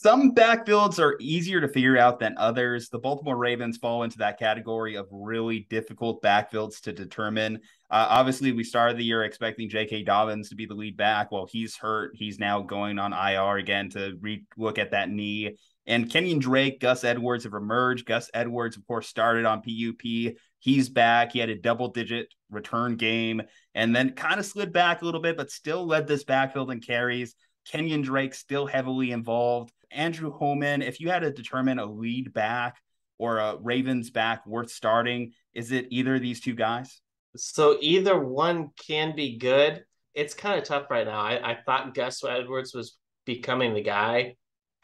some backfields are easier to figure out than others. The Baltimore Ravens fall into that category of really difficult backfields to determine. Obviously, we started the year expecting J.K. Dobbins to be the lead back. Well, he's hurt. He's now going on IR again to look at that knee. And Kenyan Drake, Gus Edwards have emerged. Gus Edwards, of course, started on PUP. He's back. He had a double-digit return game and then kind of slid back a little bit, but still led this backfield in carries. Kenyan Drake still heavily involved. Andrew Hohman, if you had to determine a lead back or a Ravens back worth starting, is it either of these two guys? So either one can be good. It's kind of tough right now. I thought Gus Edwards was becoming the guy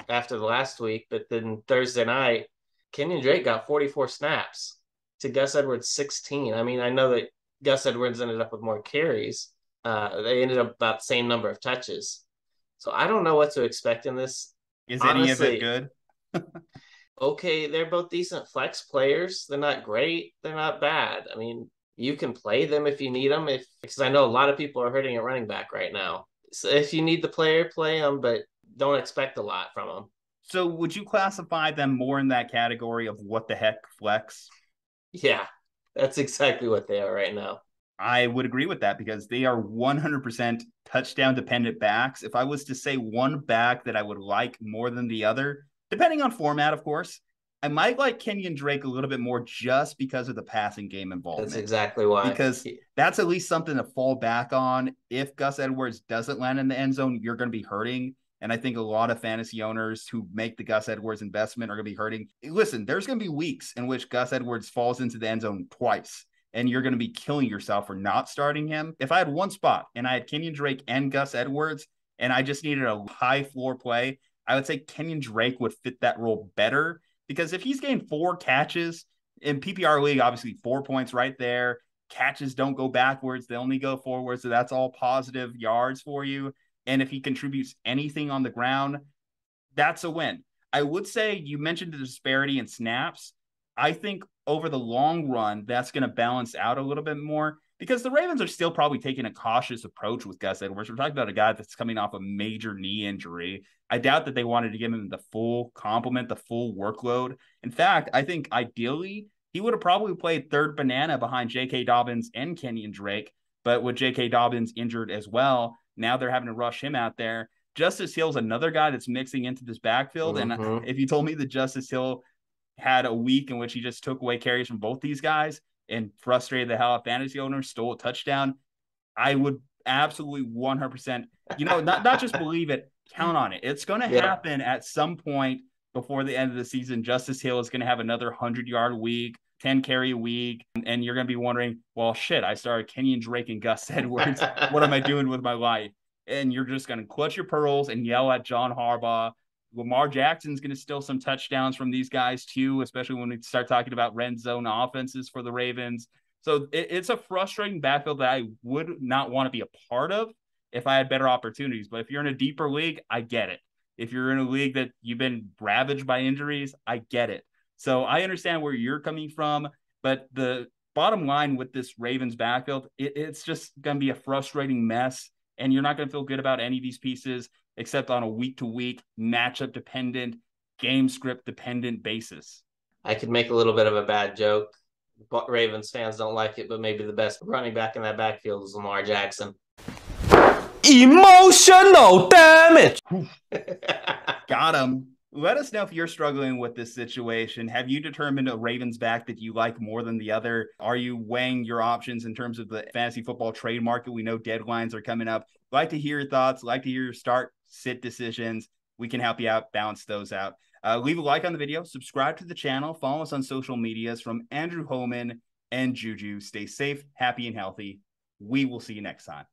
after the last week, but then Thursday night, Kenyan Drake got 44 snaps to Gus Edwards 16. I mean, I know that Gus Edwards ended up with more carries. They ended up about the same number of touches. So I don't know what to expect in this. Is any of it Honestly, good? okay, they're both decent flex players. They're not great. They're not bad. I mean, you can play them if you need them. If because I know a lot of people are hurting at running back right now. So if you need the player, play them, but don't expect a lot from them. So would you classify them more in that category of what the heck flex? Yeah, that's exactly what they are right now. I would agree with that because they are 100% touchdown dependent backs. If I was to say one back that I would like more than the other, depending on format, of course, I might like Kenyan Drake a little bit more just because of the passing game That's involvement, exactly why. because that's at least something to fall back on. If Gus Edwards doesn't land in the end zone, you're going to be hurting. And I think a lot of fantasy owners who make the Gus Edwards investment are going to be hurting. Listen, there's going to be weeks in which Gus Edwards falls into the end zone twice, and you're going to be killing yourself for not starting him. If I had one spot and I had Kenyan Drake and Gus Edwards, and I just needed a high floor play, I would say Kenyan Drake would fit that role better, because if he's getting 4 catches in PPR league, obviously 4 points right there. Catches don't go backwards, they only go forwards. So that's all positive yards for you. And if he contributes anything on the ground, that's a win. I would say you mentioned the disparity in snaps. I think over the long run, that's going to balance out a little bit more because the Ravens are still probably taking a cautious approach with Gus Edwards. We're talking about a guy that's coming off a major knee injury. I doubt that they wanted to give him the full complement, the full workload. In fact, I think ideally he would have probably played third banana behind J.K. Dobbins and Kenyan Drake. But with J.K. Dobbins injured as well, now they're having to rush him out there. Justice Hill's another guy that's mixing into this backfield. And Mm-hmm. if you told me that Justice Hill had a week in which he just took away carries from both these guys and frustrated the hell out of fantasy owners, stole a touchdown, I would absolutely 100%, not just believe it, count on it. It's going to Yeah. happen at some point before the end of the season. Justice Hill is going to have another 100-yard week, 10 carry week, and you're going to be wondering, well, shit, I started Kenyan Drake and Gus Edwards. What am I doing with my life? And you're just going to clutch your pearls and yell at John Harbaugh. Lamar Jackson's going to steal some touchdowns from these guys too, especially when we start talking about red zone offenses for the Ravens. So it's a frustrating backfield that I would not want to be a part of if I had better opportunities. But if you're in a deeper league, I get it. If you're in a league that you've been ravaged by injuries, I get it. So I understand where you're coming from, but the bottom line with this Ravens backfield, it's just going to be a frustrating mess, and you're not going to feel good about any of these pieces except on a week-to-week, matchup dependent, game script dependent basis. I could make a little bit of a bad joke. But Ravens fans don't like it, but maybe the best running back in that backfield is Lamar Jackson. Emotional damage. Got him. Let us know if you're struggling with this situation. Have you determined a Ravens back that you like more than the other? Are you weighing your options in terms of the fantasy football trade market? We know deadlines are coming up. Like to hear your thoughts. Like to hear your start, sit decisions. We can help you out, balance those out. Leave a like on the video. Subscribe to the channel. Follow us on social medias. From Andrew Hohman and Ju-Ju. Stay safe, happy, and healthy. We will see you next time.